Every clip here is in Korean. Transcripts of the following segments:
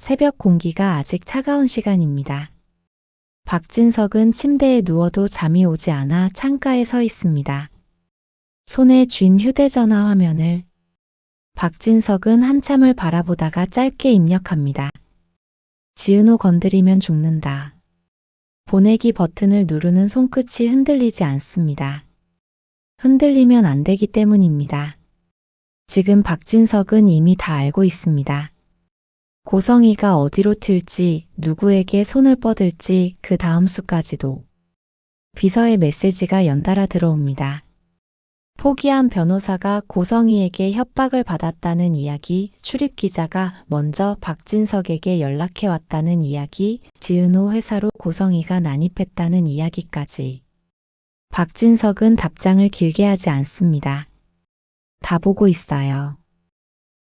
새벽 공기가 아직 차가운 시간입니다. 박진석은 침대에 누워도 잠이 오지 않아 창가에 서 있습니다. 손에 쥔 휴대전화 화면을 박진석은 한참을 바라보다가 짧게 입력합니다. 지은호 건드리면 죽는다. 보내기 버튼을 누르는 손끝이 흔들리지 않습니다. 흔들리면 안 되기 때문입니다. 지금 박진석은 이미 다 알고 있습니다. 고성이가 어디로 튈지, 누구에게 손을 뻗을지 그 다음 수까지도. 비서의 메시지가 연달아 들어옵니다. 포기한 변호사가 고성이에게 협박을 받았다는 이야기, 출입기자가 먼저 박진석에게 연락해왔다는 이야기, 지은호 회사로 고성이가 난입했다는 이야기까지. 박진석은 답장을 길게 하지 않습니다. 다 보고 있어요.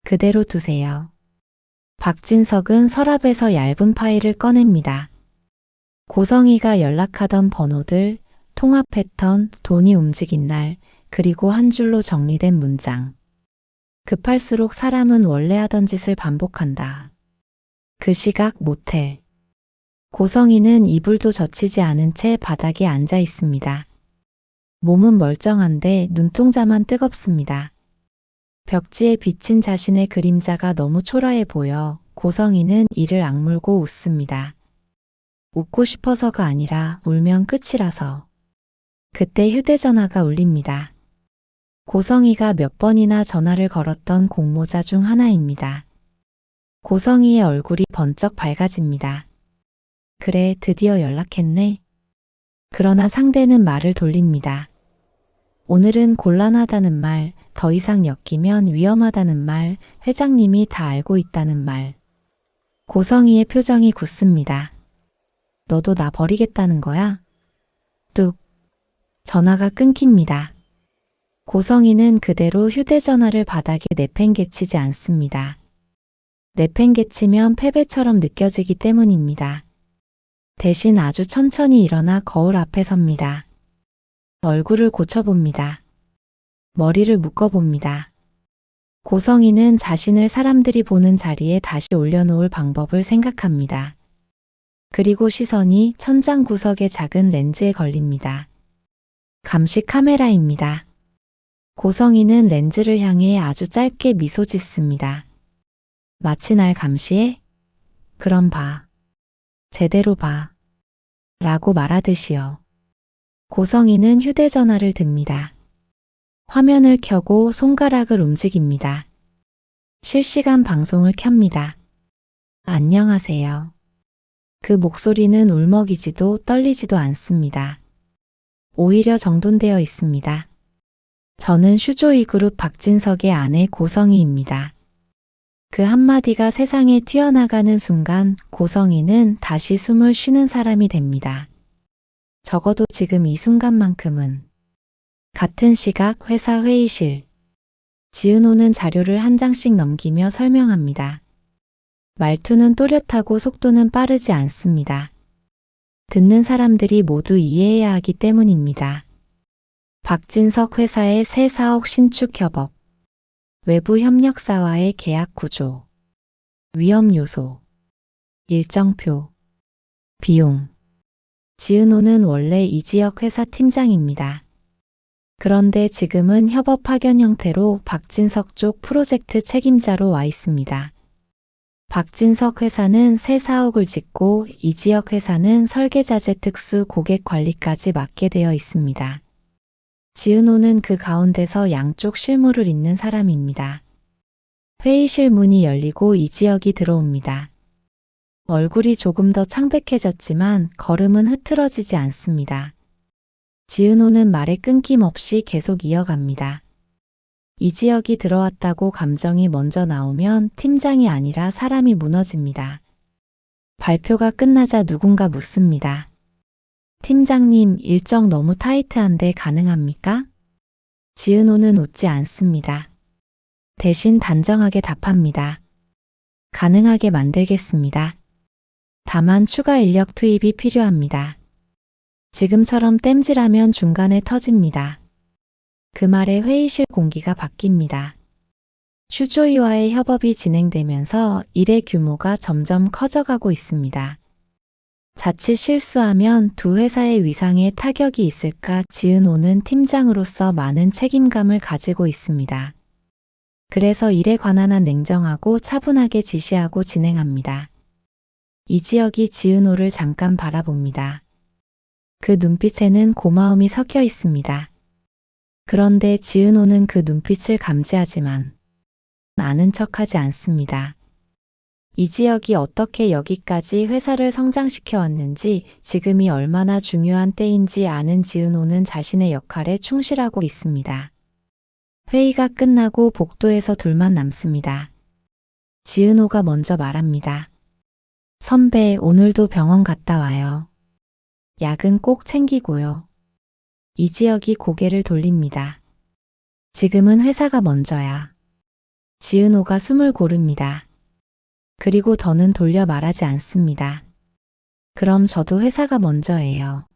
그대로 두세요. 박진석은 서랍에서 얇은 파일을 꺼냅니다. 고성이가 연락하던 번호들, 통화 패턴, 돈이 움직인 날, 그리고 한 줄로 정리된 문장. 급할수록 사람은 원래 하던 짓을 반복한다. 그 시각 모텔. 고성이는 이불도 젖히지 않은 채 바닥에 앉아 있습니다. 몸은 멀쩡한데 눈동자만 뜨겁습니다. 벽지에 비친 자신의 그림자가 너무 초라해 보여 고성이는 이를 악물고 웃습니다. 웃고 싶어서가 아니라 울면 끝이라서. 그때 휴대전화가 울립니다. 고성이가 몇 번이나 전화를 걸었던 공모자 중 하나입니다. 고성이의 얼굴이 번쩍 밝아집니다. 그래, 드디어 연락했네. 그러나 상대는 말을 돌립니다. 오늘은 곤란하다는 말, 더 이상 엮이면 위험하다는 말, 회장님이 다 알고 있다는 말. 고성이의 표정이 굳습니다. 너도 나 버리겠다는 거야? 뚝. 전화가 끊깁니다. 고성이는 그대로 휴대전화를 바닥에 내팽개치지 않습니다. 내팽개치면 패배처럼 느껴지기 때문입니다. 대신 아주 천천히 일어나 거울 앞에 섭니다. 얼굴을 고쳐봅니다. 머리를 묶어봅니다. 고성이는 자신을 사람들이 보는 자리에 다시 올려놓을 방법을 생각합니다. 그리고 시선이 천장 구석의 작은 렌즈에 걸립니다. 감시 카메라입니다. 고성이는 렌즈를 향해 아주 짧게 미소 짓습니다. 마치 날 감시해? 그럼 봐. 제대로 봐. 라고 말하듯이요. 고성이는 휴대전화를 듭니다. 화면을 켜고 손가락을 움직입니다. 실시간 방송을 켭니다. 안녕하세요. 그 목소리는 울먹이지도 떨리지도 않습니다. 오히려 정돈되어 있습니다. 저는 슈조이 그룹 박진석의 아내 고성이입니다. 그 한마디가 세상에 튀어나가는 순간 고성이는 다시 숨을 쉬는 사람이 됩니다. 적어도 지금 이 순간만큼은. 같은 시각 회사 회의실. 지은호는 자료를 한 장씩 넘기며 설명합니다. 말투는 또렷하고 속도는 빠르지 않습니다. 듣는 사람들이 모두 이해해야 하기 때문입니다. 박진석 회사의 새 사옥 신축 협업, 외부 협력사와의 계약 구조, 위험 요소, 일정표, 비용. 지은호는 원래 이 지역 회사 팀장입니다. 그런데 지금은 협업 파견 형태로 박진석 쪽 프로젝트 책임자로 와 있습니다. 박진석 회사는 새 사옥을 짓고 이 지역 회사는 설계자재 특수 고객 관리까지 맡게 되어 있습니다. 지은호는 그 가운데서 양쪽 실무를 잇는 사람입니다. 회의실 문이 열리고 이 지역이 들어옵니다. 얼굴이 조금 더 창백해졌지만 걸음은 흐트러지지 않습니다. 지은호는 말에 끊김없이 계속 이어갑니다. 이 지역이 들어왔다고 감정이 먼저 나오면 팀장이 아니라 사람이 무너집니다. 발표가 끝나자 누군가 묻습니다. 팀장님, 일정 너무 타이트한데 가능합니까? 지은호는 웃지 않습니다. 대신 단정하게 답합니다. 가능하게 만들겠습니다. 다만 추가 인력 투입이 필요합니다. 지금처럼 땜질하면 중간에 터집니다. 그 말에 회의실 공기가 바뀝니다. 슈조이와의 협업이 진행되면서 일의 규모가 점점 커져가고 있습니다. 자칫 실수하면 두 회사의 위상에 타격이 있을까 지은호는 팀장으로서 많은 책임감을 가지고 있습니다. 그래서 일에 관한 한 냉정하고 차분하게 지시하고 진행합니다. 이지혁이 지은호를 잠깐 바라봅니다. 그 눈빛에는 고마움이 섞여 있습니다. 그런데 지은호는 그 눈빛을 감지하지만 아는 척하지 않습니다. 이지혁이 어떻게 여기까지 회사를 성장시켜 왔는지, 지금이 얼마나 중요한 때인지 아는 지은호는 자신의 역할에 충실하고 있습니다. 회의가 끝나고 복도에서 둘만 남습니다. 지은호가 먼저 말합니다. 선배, 오늘도 병원 갔다 와요. 약은 꼭 챙기고요. 이지혁이 고개를 돌립니다. 지금은 회사가 먼저야. 지은호가 숨을 고릅니다. 그리고 더는 돌려 말하지 않습니다. 그럼 저도 회사가 먼저예요.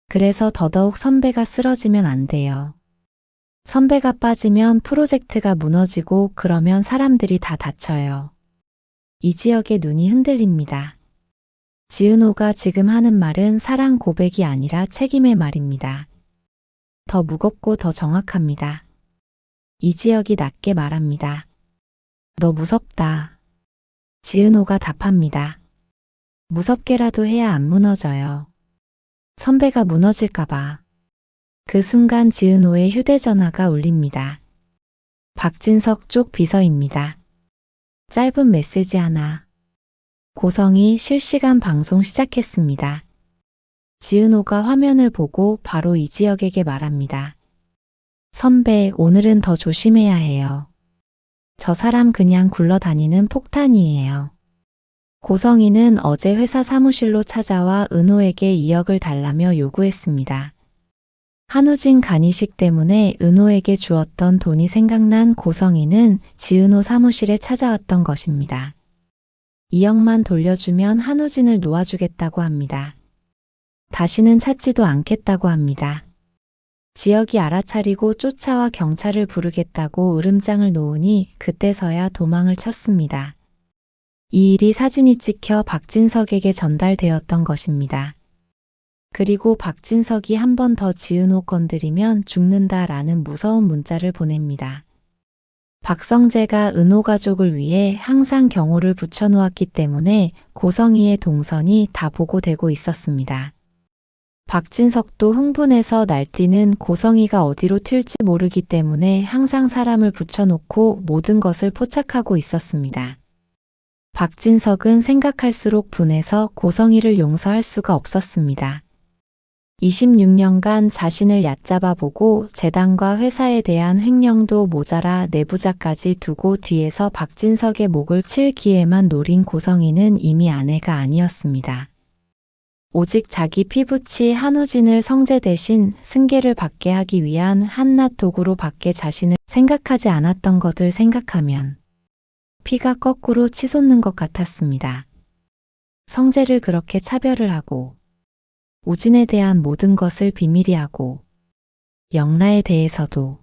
그래서 더더욱 선배가 쓰러지면 안 돼요. 선배가 빠지면 프로젝트가 무너지고 그러면 사람들이 다 다쳐요. 이지혁의 눈이 흔들립니다. 지은호가 지금 하는 말은 사랑 고백이 아니라 책임의 말입니다. 더 무겁고 더 정확합니다. 이지혁이 낮게 말합니다. 너 무섭다. 지은호가 답합니다. 무섭게라도 해야 안 무너져요. 선배가 무너질까봐. 그 순간 지은호의 휴대전화가 울립니다. 박진석 쪽 비서입니다. 짧은 메시지 하나. 고성이 실시간 방송 시작했습니다. 지은호가 화면을 보고 바로 이지혁에게 말합니다. 선배, 오늘은 더 조심해야 해요. 저 사람 그냥 굴러다니는 폭탄이에요. 고성이는 어제 회사 사무실로 찾아와 은호에게 2억을 달라며 요구했습니다. 한우진 간이식 때문에 은호에게 주었던 돈이 생각난 고성이는 지은호 사무실에 찾아왔던 것입니다. 2억만 돌려주면 한우진을 놓아주겠다고 합니다. 다시는 찾지도 않겠다고 합니다. 지혁이 알아차리고 쫓아와 경찰을 부르겠다고 으름장을 놓으니 그때서야 도망을 쳤습니다. 이 일이 사진이 찍혀 박진석에게 전달되었던 것입니다. 그리고 박진석이 한 번 더 지은호 건드리면 죽는다라는 무서운 문자를 보냅니다. 박성재가 은호 가족을 위해 항상 경호를 붙여놓았기 때문에 고성이의 동선이 다 보고되고 있었습니다. 박진석도 흥분해서 날뛰는 고성이가 어디로 튈지 모르기 때문에 항상 사람을 붙여놓고 모든 것을 포착하고 있었습니다. 박진석은 생각할수록 분해서 고성이를 용서할 수가 없었습니다. 26년간 자신을 얕잡아 보고 재단과 회사에 대한 횡령도 모자라 내부자까지 두고 뒤에서 박진석의 목을 칠 기회만 노린 고성이는 이미 아내가 아니었습니다. 오직 자기 피부치 한우진을 성재 대신 승계를 받게 하기 위한 한낱 도구로 밖에 자신을 생각하지 않았던 것을 생각하면 피가 거꾸로 치솟는 것 같았습니다. 성재를 그렇게 차별을 하고 우진에 대한 모든 것을 비밀히 하고 영라에 대해서도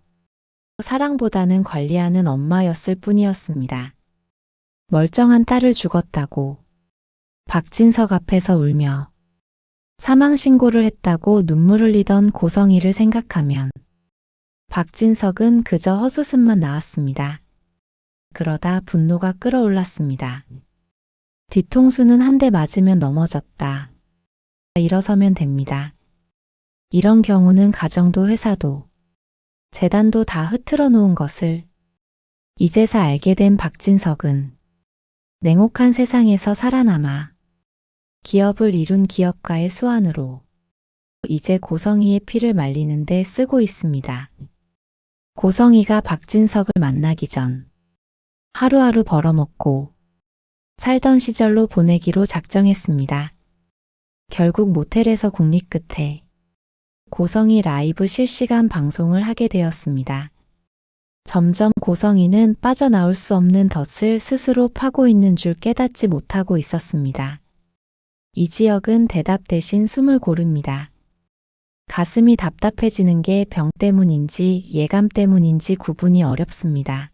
사랑보다는 관리하는 엄마였을 뿐이었습니다. 멀쩡한 딸을 죽었다고 박진석 앞에서 울며 사망신고를 했다고 눈물 흘리던 고성이를 생각하면 박진석은 그저 헛웃음만 나왔습니다. 그러다 분노가 끓어올랐습니다. 뒤통수는 한 대 맞으면 넘어졌다. 일어서면 됩니다. 이런 경우는 가정도 회사도 재단도 다 흐트러 놓은 것을 이제서 알게 된 박진석은 냉혹한 세상에서 살아남아 기업을 이룬 기업가의 수완으로 이제 고성이의 피를 말리는 데 쓰고 있습니다. 고성이가 박진석을 만나기 전 하루하루 벌어먹고 살던 시절로 보내기로 작정했습니다. 결국 모텔에서 국립 끝에 고성이 라이브 실시간 방송을 하게 되었습니다. 점점 고성이는 빠져나올 수 없는 덫을 스스로 파고 있는 줄 깨닫지 못하고 있었습니다. 이지혁은 대답 대신 숨을 고릅니다. 가슴이 답답해지는 게 병 때문인지 예감 때문인지 구분이 어렵습니다.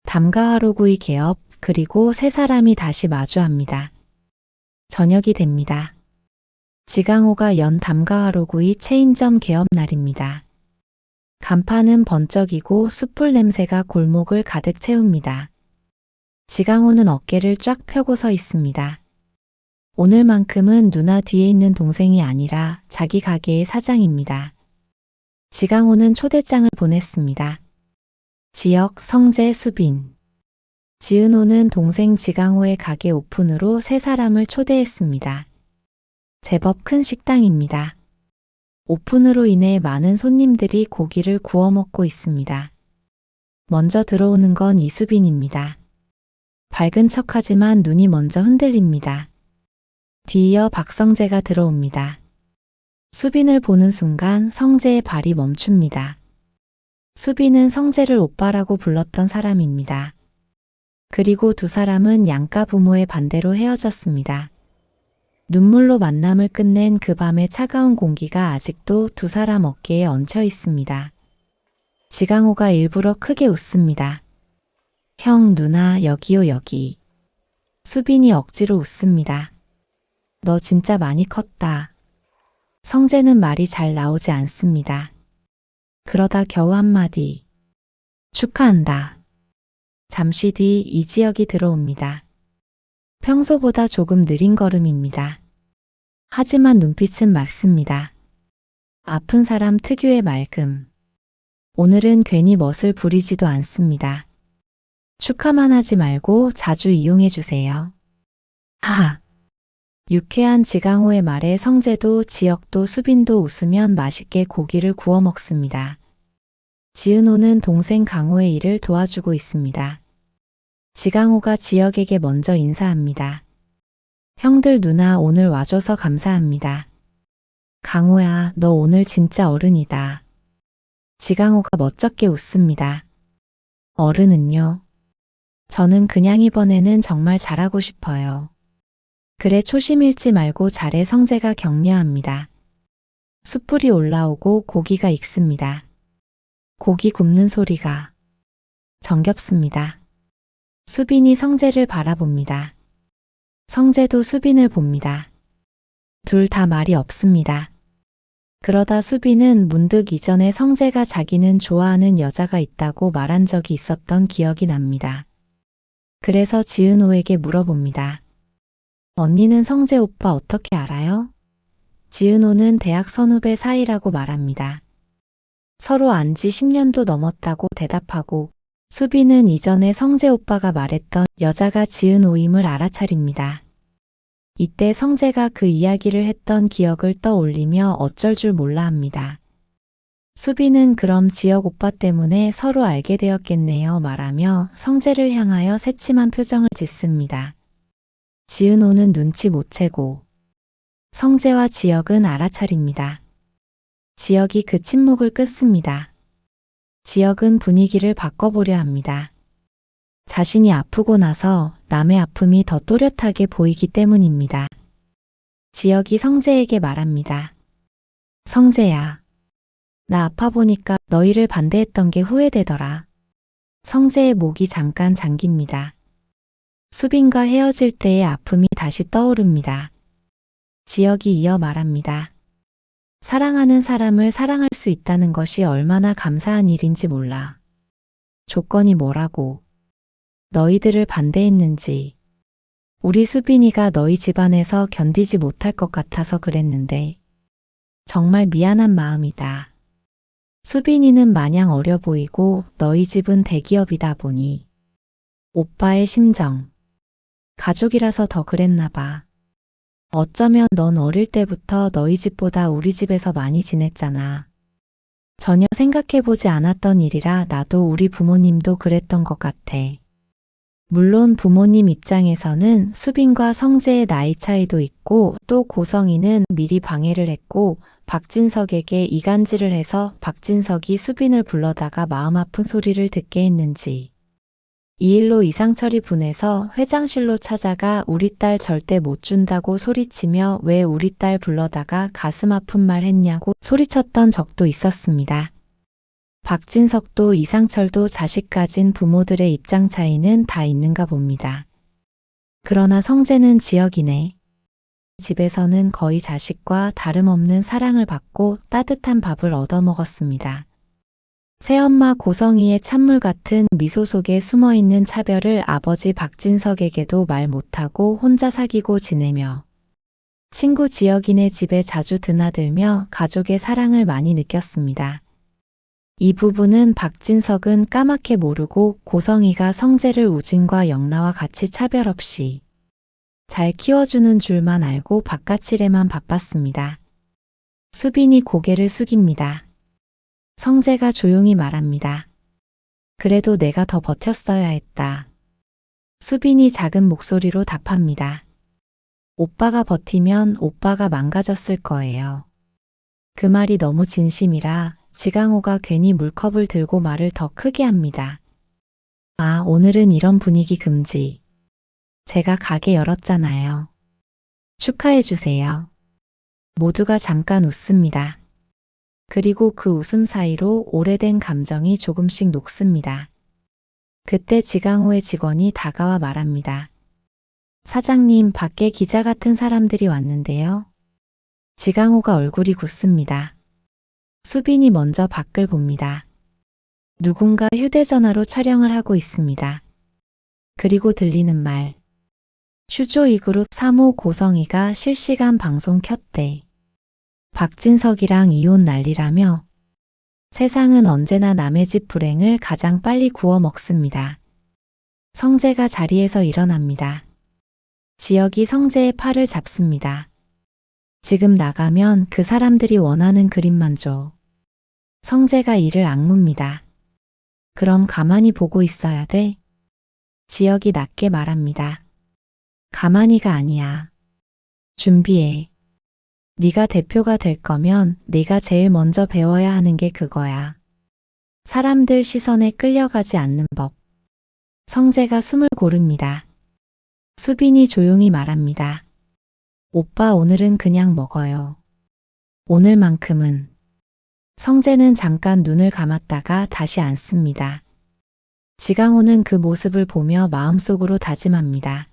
담가화로구이 개업, 그리고 세 사람이 다시 마주합니다. 저녁이 됩니다. 지강호가 연 담가화로구이 체인점 개업 날입니다. 간판은 번쩍이고 숯불 냄새가 골목을 가득 채웁니다. 지강호는 어깨를 쫙 펴고 서 있습니다. 오늘만큼은 누나 뒤에 있는 동생이 아니라 자기 가게의 사장입니다. 지강호는 초대장을 보냈습니다. 지역, 성재, 수빈. 지은호는 동생 지강호의 가게 오픈으로 세 사람을 초대했습니다. 제법 큰 식당입니다. 오픈으로 인해 많은 손님들이 고기를 구워 먹고 있습니다. 먼저 들어오는 건 이수빈입니다. 밝은 척하지만 눈이 먼저 흔들립니다. 뒤이어 박성재가 들어옵니다. 수빈을 보는 순간 성재의 발이 멈춥니다. 수빈은 성재를 오빠라고 불렀던 사람입니다. 그리고 두 사람은 양가 부모의 반대로 헤어졌습니다. 눈물로 만남을 끝낸 그 밤의 차가운 공기가 아직도 두 사람 어깨에 얹혀 있습니다. 지강호가 일부러 크게 웃습니다. 형, 누나, 여기요, 여기. 수빈이 억지로 웃습니다. 너 진짜 많이 컸다. 성재는 말이 잘 나오지 않습니다. 그러다 겨우 한마디. 축하한다. 잠시 뒤 이지혁이 들어옵니다. 평소보다 조금 느린 걸음입니다. 하지만 눈빛은 맑습니다. 아픈 사람 특유의 맑음. 오늘은 괜히 멋을 부리지도 않습니다. 축하만 하지 말고 자주 이용해 주세요. 하하. 유쾌한 지강호의 말에 성재도 지혁도 수빈도 웃으면 맛있게 고기를 구워 먹습니다. 지은호는 동생 강호의 일을 도와주고 있습니다. 지강호가 지혁에게 먼저 인사합니다. 형들 누나 오늘 와줘서 감사합니다. 강호야, 너 오늘 진짜 어른이다. 지강호가 멋쩍게 웃습니다. 어른은요? 저는 그냥 이번에는 정말 잘하고 싶어요. 그래 초심 잃지 말고 잘해 성재가 격려합니다. 숯불이 올라오고 고기가 익습니다. 고기 굽는 소리가 정겹습니다. 수빈이 성재를 바라봅니다. 성재도 수빈을 봅니다. 둘 다 말이 없습니다. 그러다 수빈은 문득 이전에 성재가 자기는 좋아하는 여자가 있다고 말한 적이 있었던 기억이 납니다. 그래서 지은호에게 물어봅니다. 언니는 성재 오빠 어떻게 알아요? 지은호는 대학 선후배 사이라고 말합니다. 서로 안 지 10년도 넘었다고 대답하고 수빈은 이전에 성재 오빠가 말했던 여자가 지은호임을 알아차립니다. 이때 성재가 그 이야기를 했던 기억을 떠올리며 어쩔 줄 몰라 합니다. 수빈은 그럼 지혁 오빠 때문에 서로 알게 되었겠네요 말하며 성재를 향하여 새침한 표정을 짓습니다. 지은호는 눈치 못 채고 성재와 지혁은 알아차립니다. 지혁이 그 침묵을 끊습니다. 지혁은 분위기를 바꿔보려 합니다. 자신이 아프고 나서 남의 아픔이 더 또렷하게 보이기 때문입니다. 지혁이 성재에게 말합니다. 성재야, 나 아파 보니까 너희를 반대했던 게 후회되더라. 성재의 목이 잠깐 잠깁니다. 수빈과 헤어질 때의 아픔이 다시 떠오릅니다. 지혁이 이어 말합니다. 사랑하는 사람을 사랑할 수 있다는 것이 얼마나 감사한 일인지 몰라. 조건이 뭐라고, 너희들을 반대했는지. 우리 수빈이가 너희 집안에서 견디지 못할 것 같아서 그랬는데 정말 미안한 마음이다. 수빈이는 마냥 어려 보이고 너희 집은 대기업이다 보니 오빠의 심정. 가족이라서 더 그랬나 봐. 어쩌면 넌 어릴 때부터 너희 집보다 우리 집에서 많이 지냈잖아. 전혀 생각해보지 않았던 일이라 나도 우리 부모님도 그랬던 것 같아. 물론 부모님 입장에서는 수빈과 성재의 나이 차이도 있고 또 고성이는 미리 방해를 했고 박진석에게 이간질을 해서 박진석이 수빈을 불러다가 마음 아픈 소리를 듣게 했는지 이 일로 이상철이 분해서 회장실로 찾아가 우리 딸 절대 못 준다고 소리치며 왜 우리 딸 불러다가 가슴 아픈 말 했냐고 소리쳤던 적도 있었습니다. 박진석도 이상철도 자식 가진 부모들의 입장 차이는 다 있는가 봅니다. 그러나 성재는 지혁이네. 집에서는 거의 자식과 다름없는 사랑을 받고 따뜻한 밥을 얻어먹었습니다. 새엄마 고성이의 찬물 같은 미소 속에 숨어있는 차별을 아버지 박진석에게도 말 못하고 혼자 사귀고 지내며 친구 지혁이네 집에 자주 드나들며 가족의 사랑을 많이 느꼈습니다. 이 부분은 박진석은 까맣게 모르고 고성이가 성재를 우진과 영라와 같이 차별 없이 잘 키워주는 줄만 알고 바깥일에만 바빴습니다. 수빈이 고개를 숙입니다. 성재가 조용히 말합니다. 그래도 내가 더 버텼어야 했다. 수빈이 작은 목소리로 답합니다. 오빠가 버티면 오빠가 망가졌을 거예요. 그 말이 너무 진심이라 지강호가 괜히 물컵을 들고 말을 더 크게 합니다. 아, 오늘은 이런 분위기 금지. 제가 가게 열었잖아요. 축하해주세요. 모두가 잠깐 웃습니다. 그리고 그 웃음 사이로 오래된 감정이 조금씩 녹습니다. 그때 지강호의 직원이 다가와 말합니다. 사장님, 밖에 기자 같은 사람들이 왔는데요. 지강호가 얼굴이 굳습니다. 수빈이 먼저 밖을 봅니다. 누군가 휴대전화로 촬영을 하고 있습니다. 그리고 들리는 말. 슈조이그룹 3호 고성이가 실시간 방송 켰대. 박진석이랑 이혼 난리라며 세상은 언제나 남의 집 불행을 가장 빨리 구워 먹습니다. 성재가 자리에서 일어납니다. 지혁이 성재의 팔을 잡습니다. 지금 나가면 그 사람들이 원하는 그림만 줘. 성재가 이를 악뭅니다. 그럼 가만히 보고 있어야 돼? 지혁이 낮게 말합니다. 가만히가 아니야. 준비해. 네가 대표가 될 거면 네가 제일 먼저 배워야 하는 게 그거야. 사람들 시선에 끌려가지 않는 법. 성재가 숨을 고릅니다. 수빈이 조용히 말합니다. 오빠 오늘은 그냥 먹어요. 오늘만큼은. 성재는 잠깐 눈을 감았다가 다시 앉습니다. 지강호는 그 모습을 보며 마음속으로 다짐합니다.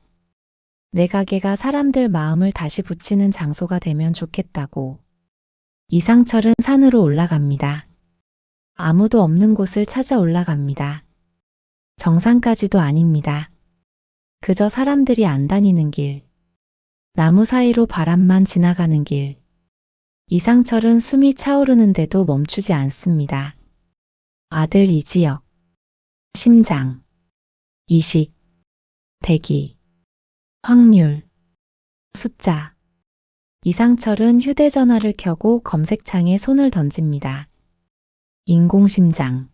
내 가게가 사람들 마음을 다시 붙이는 장소가 되면 좋겠다고. 이상철은 산으로 올라갑니다. 아무도 없는 곳을 찾아 올라갑니다. 정상까지도 아닙니다. 그저 사람들이 안 다니는 길. 나무 사이로 바람만 지나가는 길. 이상철은 숨이 차오르는데도 멈추지 않습니다. 아들 이지혁. 심장. 이식. 대기. 확률. 숫자. 이상철은 휴대전화를 켜고 검색창에 손을 던집니다. 인공심장.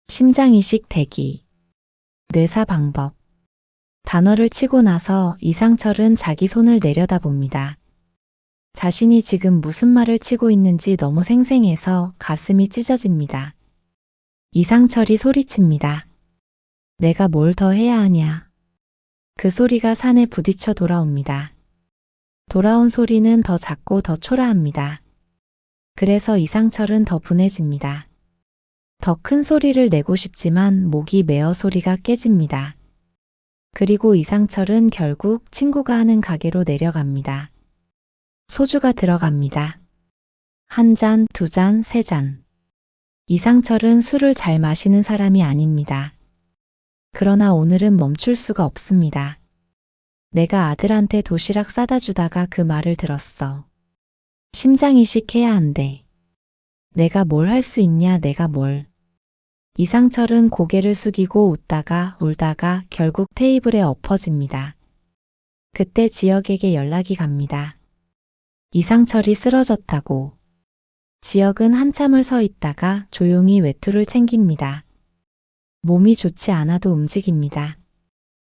심장이식 대기. 뇌사 방법. 단어를 치고 나서 이상철은 자기 손을 내려다봅니다. 자신이 지금 무슨 말을 치고 있는지 너무 생생해서 가슴이 찢어집니다. 이상철이 소리칩니다. 내가 뭘 더 해야 하냐. 그 소리가 산에 부딪혀 돌아옵니다. 돌아온 소리는 더 작고 더 초라합니다. 그래서 이상철은 더 분해집니다. 더 큰 소리를 내고 싶지만 목이 메어 소리가 깨집니다. 그리고 이상철은 결국 친구가 하는 가게로 내려갑니다. 소주가 들어갑니다. 한 잔, 두 잔, 세 잔. 이상철은 술을 잘 마시는 사람이 아닙니다. 그러나 오늘은 멈출 수가 없습니다. 내가 아들한테 도시락 싸다 주다가 그 말을 들었어. 심장이식 해야 한대. 내가 뭘 할 수 있냐, 내가 뭘. 이상철은 고개를 숙이고 웃다가 울다가 결국 테이블에 엎어집니다. 그때 지혁에게 연락이 갑니다. 이상철이 쓰러졌다고. 지혁은 한참을 서 있다가 조용히 외투를 챙깁니다. 몸이 좋지 않아도 움직입니다.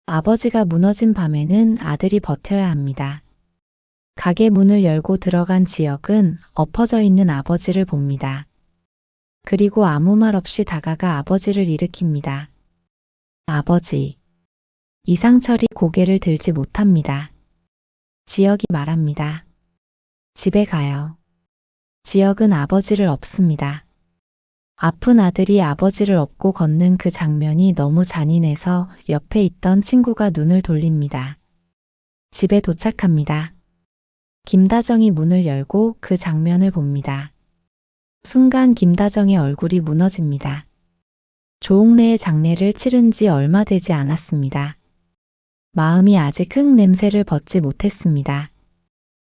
아버지가 무너진 밤에는 아들이 버텨야 합니다. 가게 문을 열고 들어간 지혁은 엎어져 있는 아버지를 봅니다. 그리고 아무 말 없이 다가가 아버지를 일으킵니다. 아버지. 이상철이 고개를 들지 못합니다. 지혁이 말합니다. 집에 가요. 지혁은 아버지를 업습니다. 아픈 아들이 아버지를 업고 걷는 그 장면이 너무 잔인해서 옆에 있던 친구가 눈을 돌립니다. 집에 도착합니다. 김다정이 문을 열고 그 장면을 봅니다. 순간 김다정의 얼굴이 무너집니다. 조옥래의 장례를 치른 지 얼마 되지 않았습니다. 마음이 아직 흙 냄새를 벗지 못했습니다.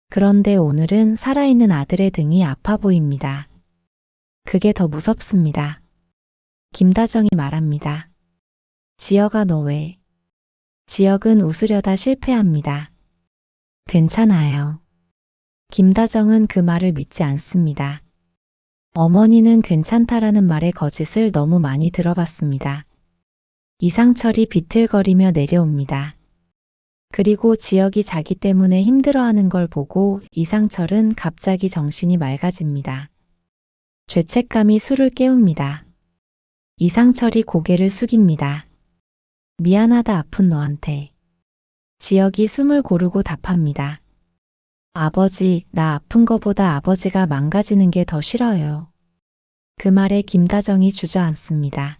그런데 오늘은 살아있는 아들의 등이 아파 보입니다. 그게 더 무섭습니다. 김다정이 말합니다. 지혁아, 너 왜? 지혁은 웃으려다 실패합니다. 괜찮아요. 김다정은 그 말을 믿지 않습니다. 어머니는 괜찮다라는 말에 거짓을 너무 많이 들어봤습니다. 이상철이 비틀거리며 내려옵니다. 그리고 지혁이 자기 때문에 힘들어하는 걸 보고 이상철은 갑자기 정신이 맑아집니다. 죄책감이 술을 깨웁니다. 이상철이 고개를 숙입니다. 미안하다, 아픈 너한테. 지혁이 숨을 고르고 답합니다. 아버지, 나 아픈 거보다 아버지가 망가지는 게 더 싫어요. 그 말에 김다정이 주저앉습니다.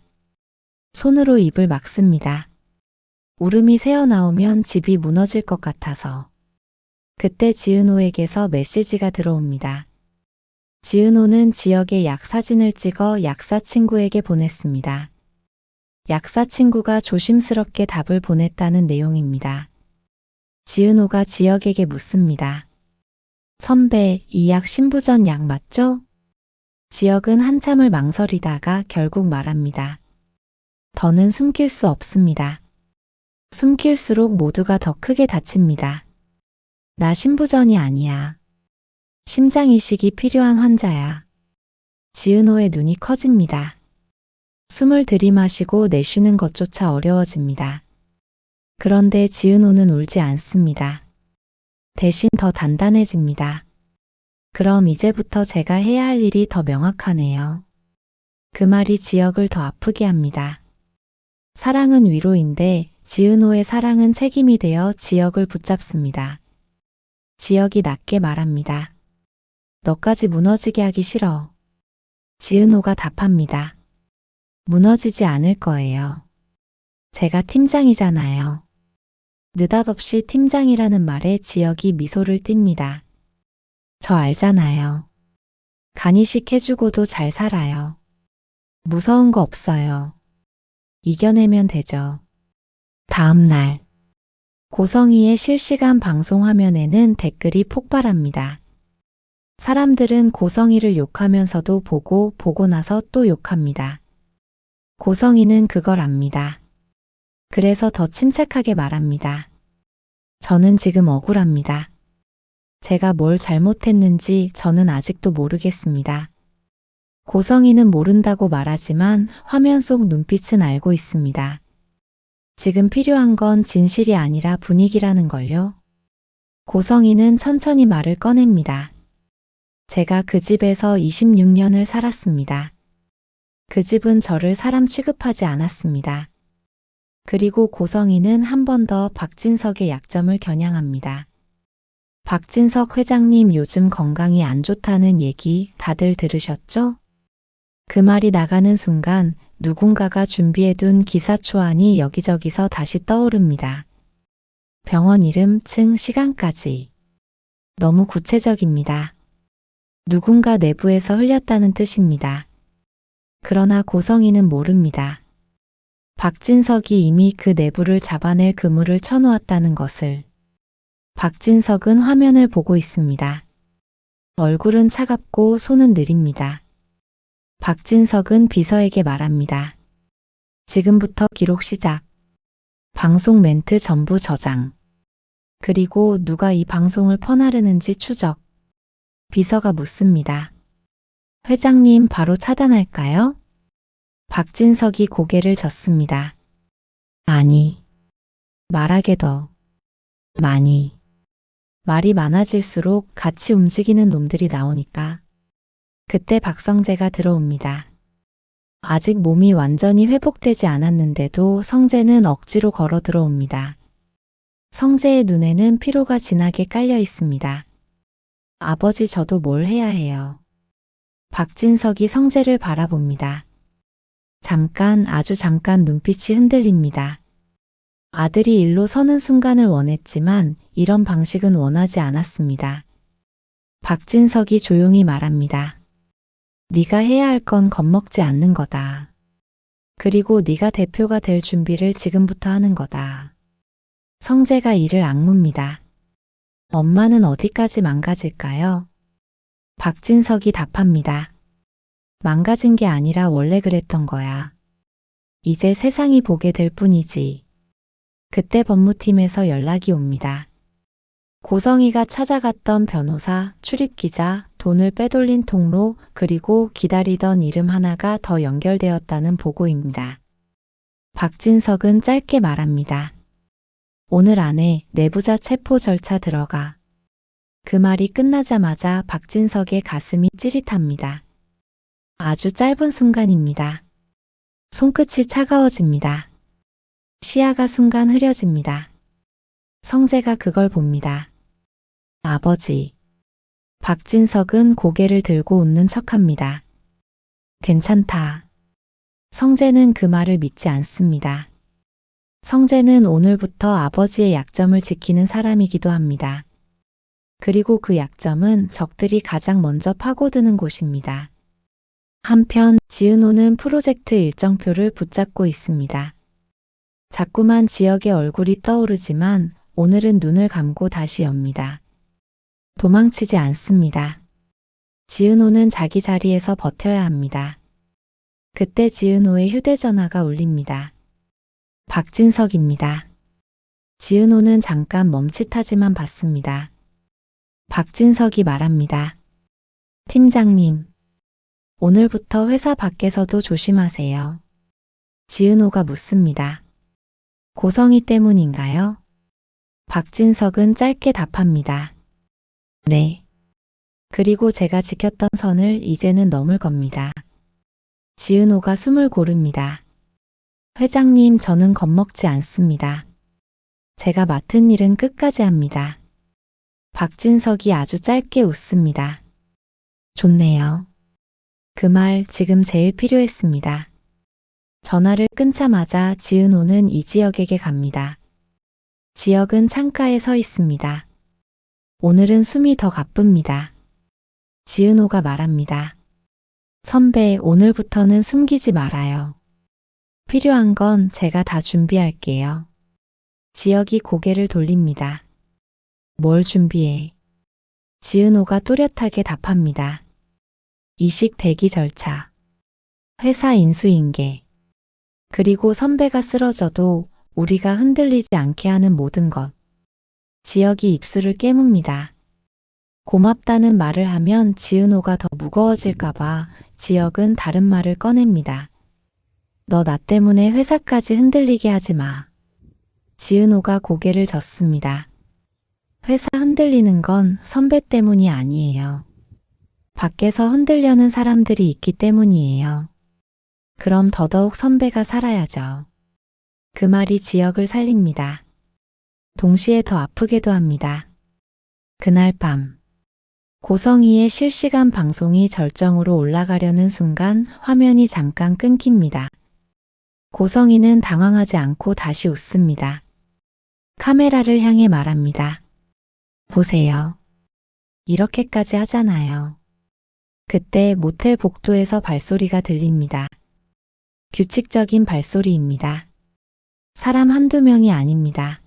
손으로 입을 막습니다. 울음이 새어나오면 집이 무너질 것 같아서. 그때 지은호에게서 메시지가 들어옵니다. 지은호는 지역의 약 사진을 찍어 약사 친구에게 보냈습니다. 약사 친구가 조심스럽게 답을 보냈다는 내용입니다. 지은호가 지역에게 묻습니다. 선배, 이 약 신부전 약 맞죠? 지역은 한참을 망설이다가 결국 말합니다. 더는 숨길 수 없습니다. 숨길수록 모두가 더 크게 다칩니다. 나 신부전이 아니야. 심장 이식이 필요한 환자야. 지은호의 눈이 커집니다. 숨을 들이마시고 내쉬는 것조차 어려워집니다. 그런데 지은호는 울지 않습니다. 대신 더 단단해집니다. 그럼 이제부터 제가 해야 할 일이 더 명확하네요. 그 말이 지역을 더 아프게 합니다. 사랑은 위로인데 지은호의 사랑은 책임이 되어 지역을 붙잡습니다. 지역이 낮게 말합니다. 너까지 무너지게 하기 싫어. 지은호가 답합니다. 무너지지 않을 거예요. 제가 팀장이잖아요. 느닷없이 팀장이라는 말에 지역이 미소를 띱니다. 저 알잖아요. 간이식 해주고도 잘 살아요. 무서운 거 없어요. 이겨내면 되죠. 다음 날 고성이의 실시간 방송 화면에는 댓글이 폭발합니다. 사람들은 고성이를 욕하면서도 보고 나서 또 욕합니다. 고성이는 그걸 압니다. 그래서 더 침착하게 말합니다. 저는 지금 억울합니다. 제가 뭘 잘못했는지 저는 아직도 모르겠습니다. 고성이는 모른다고 말하지만 화면 속 눈빛은 알고 있습니다. 지금 필요한 건 진실이 아니라 분위기라는 걸요. 고성이는 천천히 말을 꺼냅니다. 제가 그 집에서 26년을 살았습니다. 그 집은 저를 사람 취급하지 않았습니다. 그리고 고성이는 한 번 더 박진석의 약점을 겨냥합니다. 박진석 회장님 요즘 건강이 안 좋다는 얘기 다들 들으셨죠? 그 말이 나가는 순간 누군가가 준비해둔 기사 초안이 여기저기서 다시 떠오릅니다. 병원 이름, 층, 시간까지. 너무 구체적입니다. 누군가 내부에서 흘렸다는 뜻입니다. 그러나 고성이는 모릅니다. 박진석이 이미 그 내부를 잡아낼 그물을 쳐놓았다는 것을. 박진석은 화면을 보고 있습니다. 얼굴은 차갑고 손은 느립니다. 박진석은 비서에게 말합니다. 지금부터 기록 시작. 방송 멘트 전부 저장. 그리고 누가 이 방송을 퍼나르는지 추적. 비서가 묻습니다. 회장님 바로 차단할까요? 박진석이 고개를 젓습니다. 아니. 말하게 더. 많이. 말이 많아질수록 같이 움직이는 놈들이 나오니까. 그때 박성재가 들어옵니다. 아직 몸이 완전히 회복되지 않았는데도 성재는 억지로 걸어 들어옵니다. 성재의 눈에는 피로가 진하게 깔려 있습니다. 아버지, 저도 뭘 해야 해요. 박진석이 성재를 바라봅니다. 잠깐, 아주 잠깐 눈빛이 흔들립니다. 아들이 일로 서는 순간을 원했지만 이런 방식은 원하지 않았습니다. 박진석이 조용히 말합니다. 네가 해야 할 건 겁먹지 않는 거다. 그리고 네가 대표가 될 준비를 지금부터 하는 거다. 성재가 이를 악뭅니다. 엄마는 어디까지 망가질까요? 박진석이 답합니다. 망가진 게 아니라 원래 그랬던 거야. 이제 세상이 보게 될 뿐이지. 그때 법무팀에서 연락이 옵니다. 고성이가 찾아갔던 변호사, 출입기자, 돈을 빼돌린 통로, 그리고 기다리던 이름 하나가 더 연결되었다는 보고입니다. 박진석은 짧게 말합니다. 오늘 안에 내부자 체포 절차 들어가. 그 말이 끝나자마자 박진석의 가슴이 찌릿합니다. 아주 짧은 순간입니다. 손끝이 차가워집니다. 시야가 순간 흐려집니다. 성재가 그걸 봅니다. 아버지. 박진석은 고개를 들고 웃는 척합니다. 괜찮다. 성재는 그 말을 믿지 않습니다. 성재는 오늘부터 아버지의 약점을 지키는 사람이기도 합니다. 그리고 그 약점은 적들이 가장 먼저 파고드는 곳입니다. 한편 지은호는 프로젝트 일정표를 붙잡고 있습니다. 자꾸만 지역의 얼굴이 떠오르지만 오늘은 눈을 감고 다시 엽니다. 도망치지 않습니다. 지은호는 자기 자리에서 버텨야 합니다. 그때 지은호의 휴대전화가 울립니다. 박진석입니다. 지은호는 잠깐 멈칫하지만 받습니다. 박진석이 말합니다. 팀장님, 오늘부터 회사 밖에서도 조심하세요. 지은호가 묻습니다. 고성이 때문인가요? 박진석은 짧게 답합니다. 네. 그리고 제가 지켰던 선을 이제는 넘을 겁니다. 지은호가 숨을 고릅니다. 회장님, 저는 겁먹지 않습니다. 제가 맡은 일은 끝까지 합니다. 박진석이 아주 짧게 웃습니다. 좋네요. 그 말 지금 제일 필요했습니다. 전화를 끊자마자 지은호는 이 지역에게 갑니다. 지역은 창가에 서 있습니다. 오늘은 숨이 더 가쁩니다. 지은호가 말합니다. 선배, 오늘부터는 숨기지 말아요. 필요한 건 제가 다 준비할게요. 지역이 고개를 돌립니다. 뭘 준비해? 지은호가 또렷하게 답합니다. 이식 대기 절차, 회사 인수인계, 그리고 선배가 쓰러져도 우리가 흔들리지 않게 하는 모든 것. 지역이 입술을 깨뭅니다. 고맙다는 말을 하면 지은호가 더 무거워질까봐 지역은 다른 말을 꺼냅니다. 너 나 때문에 회사까지 흔들리게 하지 마. 지은호가 고개를 젓습니다. 회사 흔들리는 건 선배 때문이 아니에요. 밖에서 흔들려는 사람들이 있기 때문이에요. 그럼 더더욱 선배가 살아야죠. 그 말이 지역을 살립니다. 동시에 더 아프게도 합니다. 그날 밤, 고성이의 실시간 방송이 절정으로 올라가려는 순간 화면이 잠깐 끊깁니다. 고성이는 당황하지 않고 다시 웃습니다. 카메라를 향해 말합니다. 보세요. 이렇게까지 하잖아요. 그때 모텔 복도에서 발소리가 들립니다. 규칙적인 발소리입니다. 사람 한두 명이 아닙니다.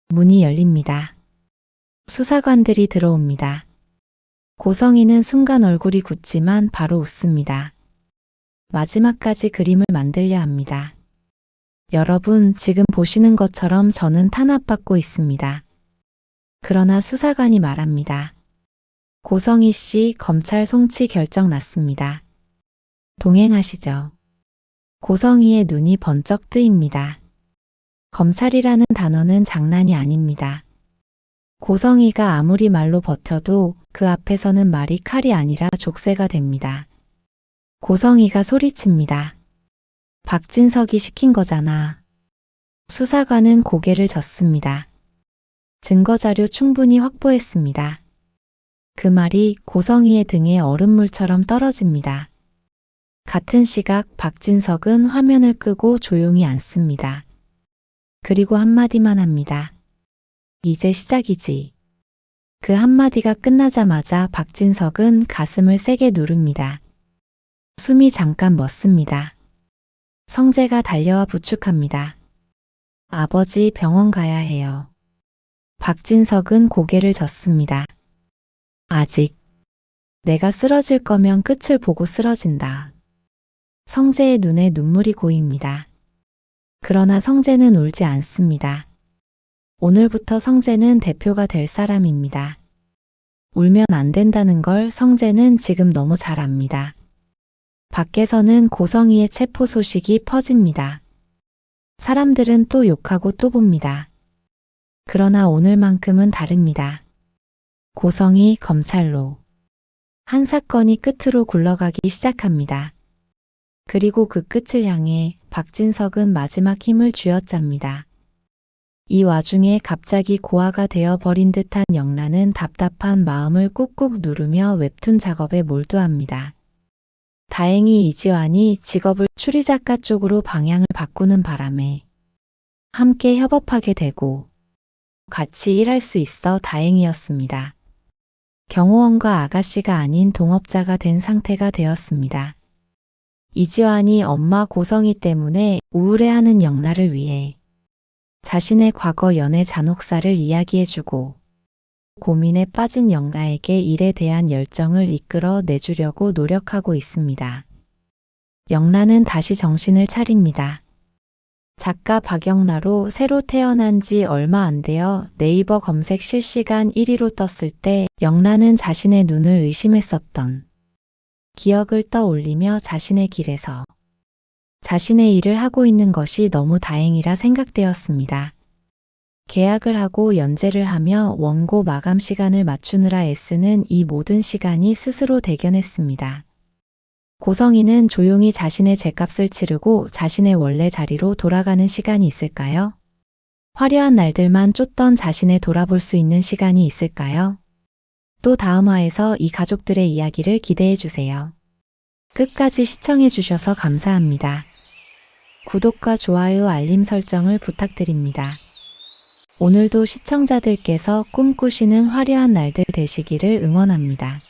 문이 열립니다. 수사관들이 들어옵니다. 고성이는 순간 얼굴이 굳지만 바로 웃습니다. 마지막까지 그림을 만들려 합니다. 여러분, 지금 보시는 것처럼 저는 탄압받고 있습니다. 그러나 수사관이 말합니다. 고성희 씨, 검찰 송치 결정 났습니다. 동행하시죠. 고성희의 눈이 번쩍 뜨입니다. 검찰이라는 단어는 장난이 아닙니다. 고성희가 아무리 말로 버텨도 그 앞에서는 말이 칼이 아니라 족쇄가 됩니다. 고성희가 소리칩니다. 박진석이 시킨 거잖아. 수사관은 고개를 젓습니다. 증거자료 충분히 확보했습니다. 그 말이 고성희의 등에 얼음물처럼 떨어집니다. 같은 시각 박진석은 화면을 끄고 조용히 앉습니다. 그리고 한마디만 합니다. 이제 시작이지. 그 한마디가 끝나자마자 박진석은 가슴을 세게 누릅니다. 숨이 잠깐 멎습니다. 성재가 달려와 부축합니다. 아버지, 병원 가야 해요. 박진석은 고개를 젓습니다. 아직. 내가 쓰러질 거면 끝을 보고 쓰러진다. 성재의 눈에 눈물이 고입니다. 그러나 성재는 울지 않습니다. 오늘부터 성재는 대표가 될 사람입니다. 울면 안 된다는 걸 성재는 지금 너무 잘 압니다. 밖에서는 고성희의 체포 소식이 퍼집니다. 사람들은 또 욕하고 또 봅니다. 그러나 오늘만큼은 다릅니다. 고성희 검찰로. 한 사건이 끝으로 굴러가기 시작합니다. 그리고 그 끝을 향해 박진석은 마지막 힘을 쥐어짭니다. 이 와중에 갑자기 고아가 되어버린 듯한 영란은 답답한 마음을 꾹꾹 누르며 웹툰 작업에 몰두합니다. 다행히 이지환이 직업을 추리작가 쪽으로 방향을 바꾸는 바람에 함께 협업하게 되고 같이 일할 수 있어 다행이었습니다. 경호원과 아가씨가 아닌 동업자가 된 상태가 되었습니다. 이지환이 엄마 고성희 때문에 우울해하는 영란을 위해 자신의 과거 연애 잔혹사를 이야기해주고 고민에 빠진 영라에게 일에 대한 열정을 이끌어 내주려고 노력하고 있습니다. 영라는 다시 정신을 차립니다. 작가 박영라로 새로 태어난 지 얼마 안 되어 네이버 검색 실시간 1위로 떴을 때 영라는 자신의 눈을 의심했었던 기억을 떠올리며 자신의 길에서 자신의 일을 하고 있는 것이 너무 다행이라 생각되었습니다. 계약을 하고 연재를 하며 원고 마감 시간을 맞추느라 애쓰는 이 모든 시간이 스스로 대견했습니다. 고성희는 조용히 자신의 죗값을 치르고 자신의 원래 자리로 돌아가는 시간이 있을까요? 화려한 날들만 쫓던 자신을 돌아볼 수 있는 시간이 있을까요? 또 다음 화에서 이 가족들의 이야기를 기대해 주세요. 끝까지 시청해 주셔서 감사합니다. 구독과 좋아요, 알림 설정을 부탁드립니다. 오늘도 시청자들께서 꿈꾸시는 화려한 날들 되시기를 응원합니다.